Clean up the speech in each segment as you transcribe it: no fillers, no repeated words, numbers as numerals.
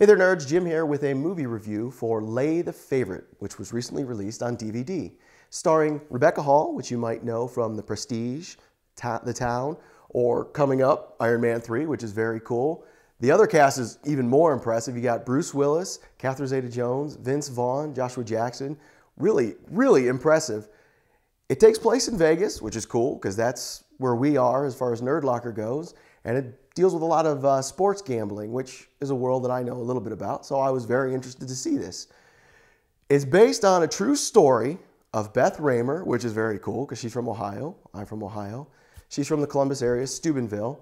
Hey there nerds, Jim here with a movie review for Lay the Favorite, which was recently released on DVD. Starring Rebecca Hall, which you might know from The Prestige, The Town, or coming up, Iron Man 3, which is very cool. The other cast is even more impressive. You got Bruce Willis, Catherine Zeta-Jones, Vince Vaughn, Joshua Jackson. Really, really impressive. It takes place in Vegas, which is cool because that's where we are as far as Nerd Locker goes. And it deals with a lot of sports gambling, which is a world that I know a little bit about. So I was very interested to see this. It's based on a true story of Beth Raymer, which is very cool because she's from Ohio. I'm from Ohio. She's from the Columbus area, Steubenville.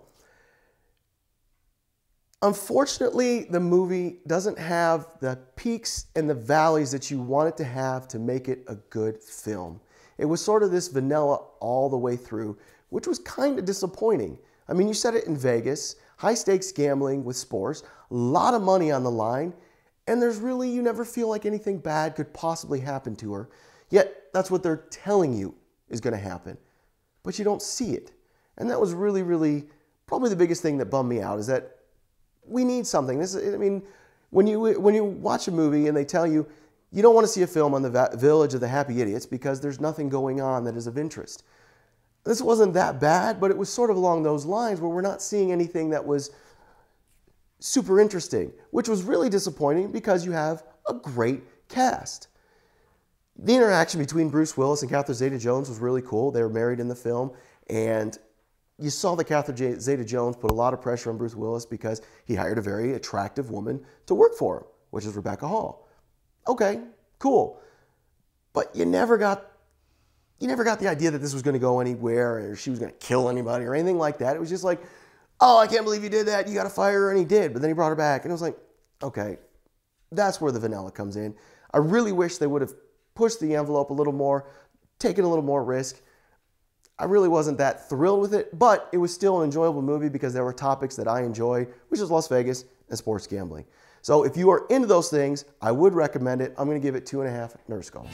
Unfortunately, the movie doesn't have the peaks and the valleys that you want it to have to make it a good film. It was sort of this vanilla all the way through, which was kind of disappointing. I mean, you said it in Vegas, high stakes gambling with sports, a lot of money on the line, and you never feel like anything bad could possibly happen to her. Yet, that's what they're telling you is going to happen. But you don't see it. And that was really, really, probably the biggest thing that bummed me out is that we need something. When you watch a movie and they tell you, you don't want to see a film on the Village of the Happy Idiots because there's nothing going on that is of interest. This wasn't that bad, but it was sort of along those lines where we're not seeing anything that was super interesting, which was really disappointing because you have a great cast. The interaction between Bruce Willis and Catherine Zeta-Jones was really cool. They were married in the film, and you saw that Catherine Zeta-Jones put a lot of pressure on Bruce Willis because he hired a very attractive woman to work for him, which is Rebecca Hall. Okay, cool. But you never got the idea that this was going to go anywhere or she was going to kill anybody or anything like that. It was just like, oh, I can't believe you did that. You got to fire her, and he did. But then he brought her back, and it was like, okay, that's where the vanilla comes in. I really wish they would have pushed the envelope a little more, taken a little more risk. I really wasn't that thrilled with it, but it was still an enjoyable movie because there were topics that I enjoy, which is Las Vegas and sports gambling. So if you are into those things, I would recommend it. I'm going to give it 2.5 Nerd Skulls.